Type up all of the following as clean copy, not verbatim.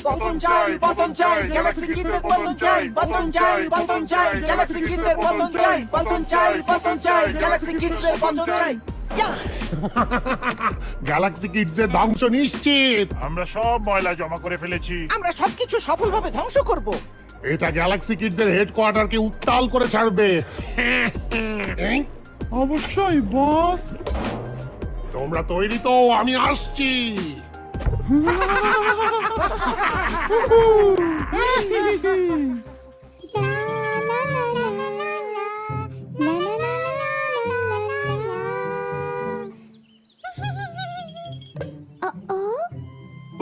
পতন চাই পতন চাই গ্যালাক্সি কিডদের পতন চাই পতন চাই পতন চাই গ্যালাক্সি কিডদের পতন চাই পতন চাই পতন চাই গ্যালাক্সি কিডদের পতন চাই গ্যালাক্সি কিডস এর ধ্বংস নিশ্চিত। আমরা সব ময়লা জমা করে ফেলেছি। আমরা সবকিছু সফলভাবে ধ্বংস করব। এটা গ্যালাক্সি কিডস এর হেডকোয়ার্টারকে উত্তাল করে ছাড়বে। অবশ্যই বস। তোমরা তৈরি তো? আমি আসছি।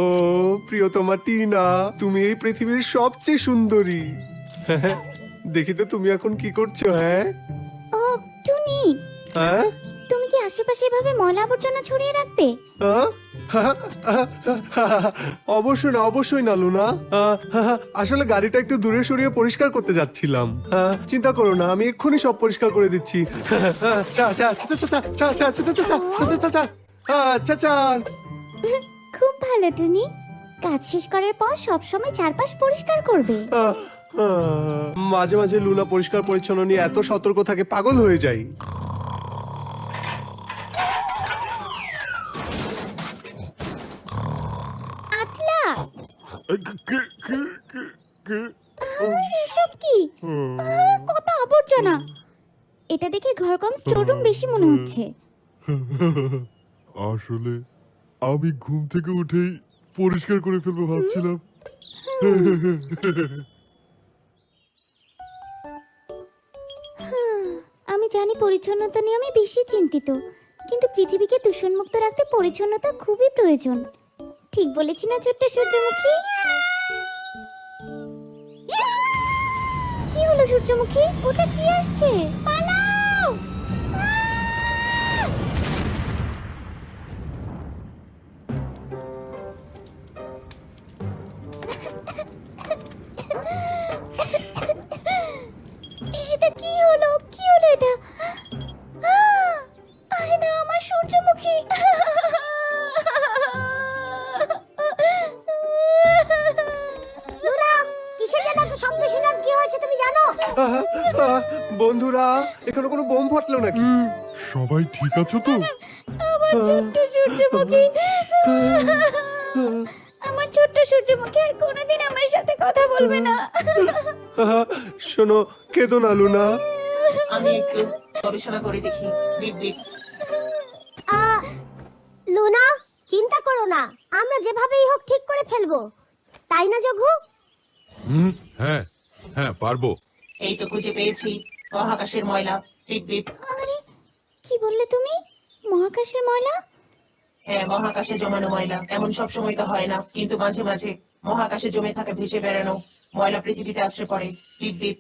ও প্রিয়তমা টিনা, তুমি এই পৃথিবীর সবচেয়ে সুন্দরী। দেখি তো তুমি এখন কি করছো? হ্যাঁ ও টুনি, হ্যাঁ তুমি কি আশেপাশে এভাবে ময়লা আবর্জনা ছড়িয়ে রাখবে? হ্যাঁ? অবশ্যই না, অবশ্যই না লুনা। আসলে গাড়িটা একটু দূরে সরিয়ে পরিষ্কার করতে যাচ্ছিলাম। চিন্তা করো না, আমি এক্ষুনি সব পরিষ্কার করে দিচ্ছি। চা চা চা চা চা চা চা চা চা চা চা চা চা চা চা। খুব ভালো টুনি, কাজ শেষ করার পর সব সময় চারপাশ পরিষ্কার করবে। মাঝে মাঝে লুনা পরিষ্কার পরিচ্ছন্ন নিয়ে এত সতর্ক থাকে, পাগল হয়ে যাই। আটলা, এসব কি? কত আবর্জনা! এটা দেখে ঘর কম স্টোররুম বেশি মনে হচ্ছে। আসলে আমি ঘুম থেকে উঠেই পরিষ্কার করে ফেলবো ভাবছিলাম। আমি জানি পরিচ্ছন্নতা নিয়ে আমি বেশি চিন্তিত, কিন্তু পৃথিবীকে দূষণমুক্ত রাখতে পরিচ্ছন্নতা খুবই প্রয়োজন। ঠিক বলেছি না ছোট্ট সূর্যমুখী? কি হলো সূর্যমুখী? ওটা কি আসছে? পালাও! এটা কি হলো? কি হলো এটা? আরে না, আমার সূর্যমুখী! বন্ধুরা, এখানে কোনো বোম ফাটলো নাকি? সবাই ঠিক আছো তো? আমার ছোট্ট সূর্যমুখী, আমার ছোট্ট সূর্যমুখী আর কোনোদিন আমার সাথে কথা বলবে না। শোনো, কেঁদো না লুনা। আমি একটু গবেষণা করে দেখি। Beep beep. লুনা, চিন্তা করো না, আমরা যেভাবেই হোক ঠিক করে ফেলবো, তাই না জঘু? হ্যাঁ হ্যাঁ, পারবো। এই তো খুঁজে পেয়েছি মহাকাশের ময়লা। Beep beep. আরে কি বললে তুমি? মহাকাশের ময়লা? হ্যাঁ, মহাকাশে জমানো ময়লা। এমন সব সময় তো হয় না, কিন্তু মাঝে মাঝে মহাকাশে জমে থাকা ভেসে বেড়ানো ময়লা পৃথিবীতে আশ্রয় পড়ে। Beep beep.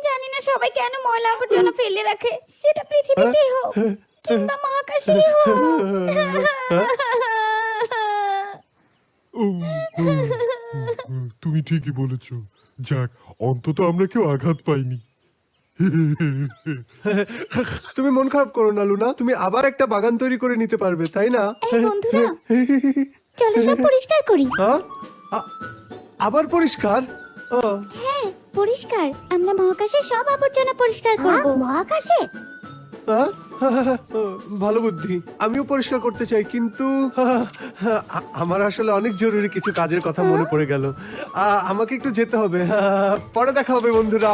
জানি না সবাই কেন ময়লা আবর্জনা ফেলে রাখে, সেটা পৃথিবীতেই হোক কিংবা মহাকাশেই হোক। তুমি ঠিকই বলেছ। যাক, অন্তত আমরা কেউ আঘাত পাইনি। তুমি মন খারাপ করো না লুনা, তুমি আবার একটা বাগান তৈরি করে নিতে পারবে, তাই না? এই বন্ধুরা, চলো সব পরিষ্কার করি। হ্যাঁ? আবার পরিষ্কার? হ্যাঁ, পরিষ্কার। আমরা মহাকাশে সব আবর্জনা পরিষ্কার করব। মহাকাশে? হ্যাঁ? ভালো বুদ্ধি। আমিও পরিষ্কার করতে চাই, কিন্তু আমার আসলে অনেক জরুরি কিছু কাজের কথা মনে পড়ে গেল। আমাকে একটু যেতে হবে। পরে দেখা হবে বন্ধুরা।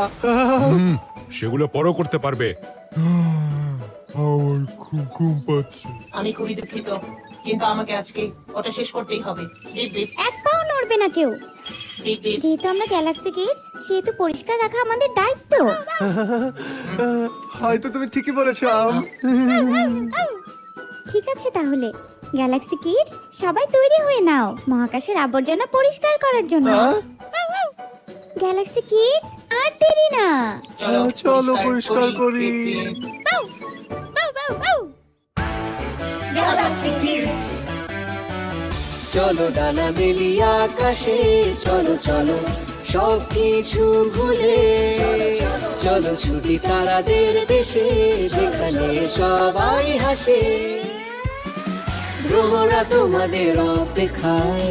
সেগুলো পরও করতে পারবে। আমার খুব ঘুম পাচ্ছে। আমি খুবই দুঃখিত, কিন্তু আমাকে আজকে ওটা শেষ করতেই হবে। Beep beep. এক পাও নড়বে না কেউ। Beep beep. যেহেতু আমরা গ্যালাক্সি কিডস, সেহেতু পরিষ্কার রাখা আমাদের দায়িত্ব। হয়তো তুমি ঠিকই বলেছো আম। ঠিক আছে, তাহলে গ্যালাক্সি কিডস সবাই তৈরি হয়ে নাও মহাকাশের আবর্জনা পরিষ্কার করার জন্য। গ্যালাক্সি কিডস, আর দেরি না। চলো পরিষ্কার করি। Beep beep. চলো ডানা মেলিয়ে আকাশে, চলো চলো সবকিছু ভুলে, চলো ছুটি তারাদের দেশে, যেখানে সবাই হাসে। গ্রহরা তোমাদের অপেক্ষায়,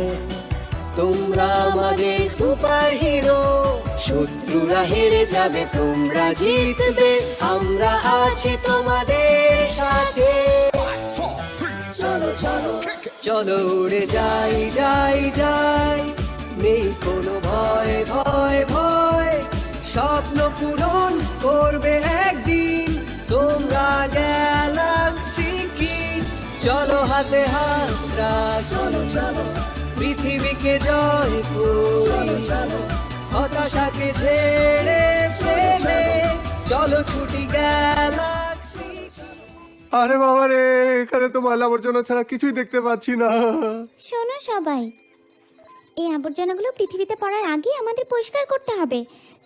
তোমরা আমাদের সুপার হিরো। শত্রুরা হেরে যাবে, তোমরা জিতবে, আমরা আছি তোমাদের সাথে। চলো চলো চলো উড়ে যাই যাই যাই, নেই কোনো ভয় ভয় ভয়। স্বপ্ন পূরণ করবে একদিন তোমরা গ্যালাক্সি কিড। চলো হাতে হাতরা, চলো চলো পৃথিবীকে জয় করি। চলো হতাশাকে ছেড়ে ফেলে, চলো ছুটি গ্যালাক্সি। আরে বাবা রে, এখানে তো ময়লা আবর্জনা ছাড়া কিছুই দেখতে পাচ্ছি না। শোনো সবাই, এই আবর্জনাগুলো পৃথিবীতে পড়ার আগে আমাদের পরিষ্কার করতে হবে।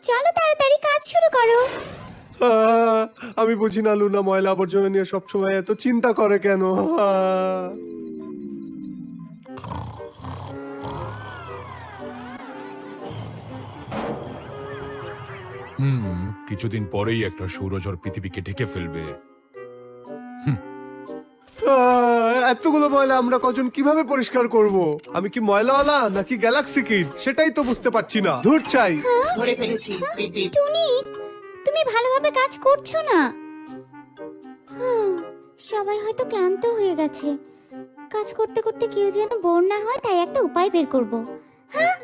চলো তাড়াতাড়ি কাজ শুরু করো। আমি বুঝি না লুনা ময়লা আবর্জনা নিয়ে সবসময় এত চিন্তা করে কেন। কিছুদিন পরেই একটা সৌরঝড় পৃথিবীকে ঢেকে ফেলবে। এতগুলো ময়লা আমরা কজন কিভাবে পরিষ্কার করব? আমি কি ময়লাওয়ালা নাকি গ্যালাক্সি কিড সেটাই তো বুঝতে পারছি না। ধুর চাই। ধরে ফেলেছি। Beep beep. টুনি, তুমি ভালোভাবে কাজ করছো না। সবাই হয়তো ক্লান্ত হয়ে গেছে। কাজ করতে করতে কেউ যেন বোর না হয়, তাই একটা উপায় বের করব। হ্যাঁ,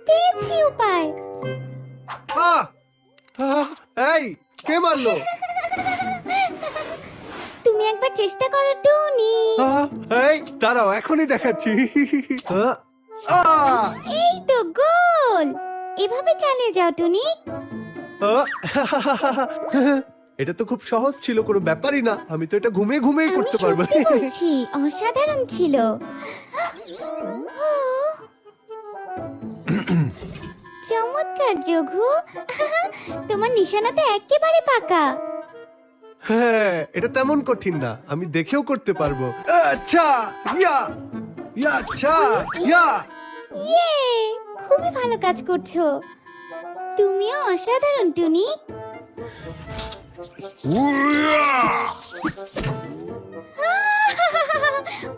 পেয়েছি উপায়। আহ! আহ! এই কে মারলো? তুমি একবার চেষ্টা করো টুনি। এই দাঁড়াও, এখনই দেখাচ্ছি। আহ! এই তো গোল। এভাবে চালিয়ে যাও টুনি। আহ! এটা তো খুব সহজ ছিল, কোনো ব্যাপারই না। আমি তো এটা ঘুমিয়ে ঘুমিয়ে আমি করতে পারবো। সত্যি বলছি, অসাধারণ ছিল। চমৎকার যোগু, তোমার নিশানা তো একেবারে পাকা। হ্যাঁ, এটা তেমন কঠিন না, আমি দেখেও করতে পারবো। আচ্ছা, ইয়া ইয়া, আচ্ছা ইয়া। ইয়ে, খুবই ভালো কাজ করছো। তুমিও অসাধারণ টুনি।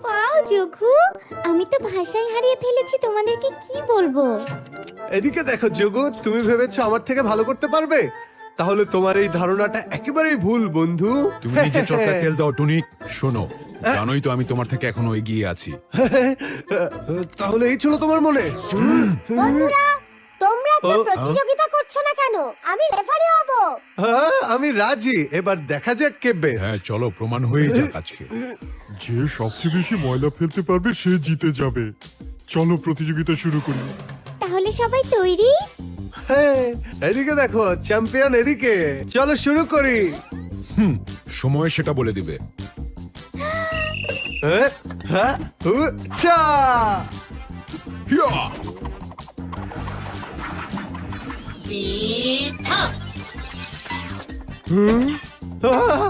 ওয়াও যোগু, আমি তো ভাষাই হারিয়ে ফেলেছি, তোমাদেরকে কি বলবো। এদিকে দেখো জগৎ, তুমি ভেবেছো আমার থেকে ভালো করতে পারবে? তাহলে তোমার এই ধারণাটা একেবারেই ভুল বন্ধু। তুমি নিজে চরকায় তেল দাও টুনি। শোনো, জানোই তো আমি তোমার থেকে এখনো এগিয়ে আছি। তাহলে এই ছিল তোমার মনে? বন্ধুরা, তোমরা তো ও, প্রতিযোগিতা করছো না কেন? আমি রেফারি হব। হ্যাঁ, আমি রাজি। এবার দেখা যাক কে বেস্ট। হ্যাঁ চলো, প্রমাণ হয়ে যাক আজকে। যে সবচেয়ে বেশি ময়লা ফেলতে পারবে সে জিতে যাবে। চলো প্রতিযোগিতা শুরু করি। তাহলে সবাই তৈরি? হ্যাঁ, এদিকে দেখো, চ্যাম্পিয়ন এদিকে। চলো শুরু করি। সময় সেটা বলে দিবে। হ্যাঁ, হ্যাঁ, উচ্চা। হিয়া! বিপ। হ্যাঁ। আহ!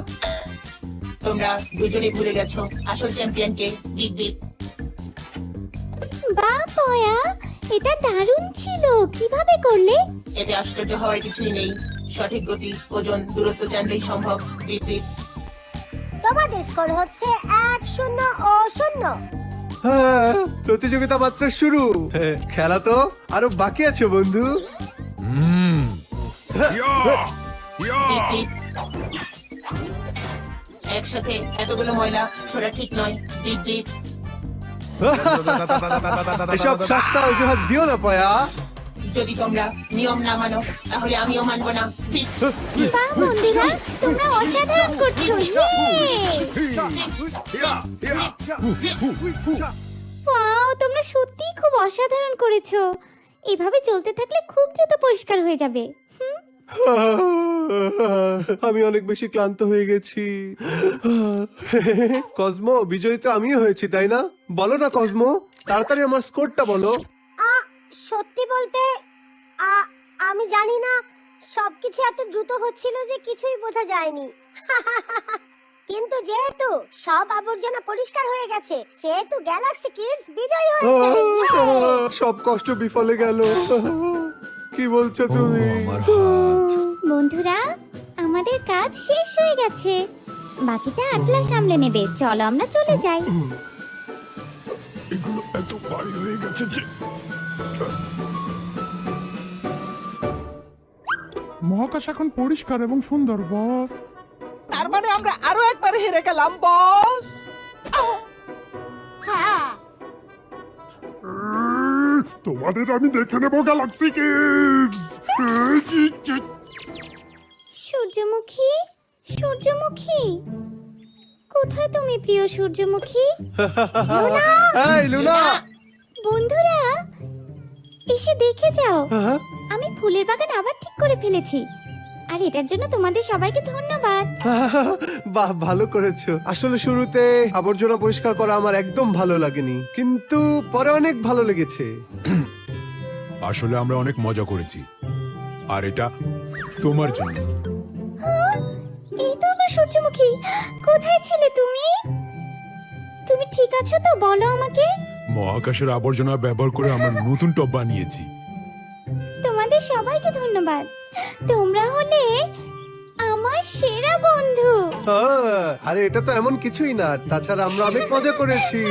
তোমরা দুজনেই ভুলে গেছো আসল চ্যাম্পিয়নকে। Beep beep. বাহ পয়া, এটা দারুণ ছিল। কিভাবে করলে? এতে আশ্চর্য হওয়ার কিছুই নেই। সঠিক গতি, ওজন, দূরত্ব জানলেই সম্ভব। Beep beep. তোমাদের স্কোর হচ্ছে 1-0 ও 0। হ্যাঁ, প্রতিযোগিতা মাত্র শুরু। হ্যাঁ, খেলা তো আরো বাকি আছে বন্ধু। হিয়া! হিয়া! Beep beep. একসাথে এতগুলো ময়লা ছোড়া ঠিক নয়। Beep beep. এসব সস্তা অজুহাত দিও না পয়া। যদি তোমরা নিয়ম না মানো তাহলে আমিও মানবো না। বিপ। বাহ বন্ধুরা, তোমরা অসাধারণ করছো। ইয়ে! হিয়া! হিয়া! ওয়াও, তোমরা সত্যিই খুব অসাধারণ করেছো। এভাবে চলতে থাকলে খুব দ্রুত পরিষ্কার হয়ে যাবে। আমি অনেক বেশি ক্লান্ত হয়ে গেছি। কসমো, বিজয়ী তো আমিও হয়েছি, তাই না? বলো না কসমো, তাড়াতাড়ি আমার স্কোরটা বলো। সত্যি বলতে আমি জানি না, সবকিছু এত দ্রুত হচ্ছিল যে কিছুই বোঝা যায়নি। কিন্তু যেহেতু সব আবর্জনা পরিষ্কার হয়ে গেছে, সেহেতু গ্যালাক্সি কিডস বিজয়ী হয়েছে। সব কষ্ট বিফলে গেল। কি বলছো তুমি? আমার হাত। বন্ধুরা, আমাদের কাজ শেষ হয়ে গেছে। বাকিটা আটলা সামলে নেবে। চলো আমরা চলে যাই। এত ভারী হয়ে গেছে যে মহাকাশ এখন পরিষ্কার এবং সুন্দর বস। তার মানে আমরা আরো একবার হেরে গেলাম বস। তোমাদের আমি দেখে নেবো গ্যালাক্সি কিডস। সূর্যমুখী, সূর্যমুখী, কোথায় তুমি প্রিয় সূর্যমুখী? এই লুনা, বন্ধুরা এসে দেখে যাও, হ্যাঁ? আমি ফুলের বাগান আবার ঠিক করে ফেলেছি। আর এটার জন্য তোমাদের সবাইকে ধন্যবাদ। বাহ, ভালো করেছো। আসলে শুরুতে আবর্জনা পরিষ্কার করা আমার একদম ভালো লাগেনি, কিন্তু পরে অনেক ভালো লেগেছে। আসলে আমরা অনেক মজা করেছি, আর এটা তোমার জন্য। এই তো আমার সূর্যমুখী, কোথায় ছিলে তুমি? তুমি ঠিক আছো তো, বলো আমাকে। মহাকাশের আবর্জনা ব্যবহার করে আমরা নতুন টব বানিয়েছি। তোমাদের সবাইকে ধন্যবাদ, তোমরা হলে আমার সেরা বন্ধু। আরে এটা তো এমন কিছুই না, তাছাড়া আমরা অনেক মজা করেছি।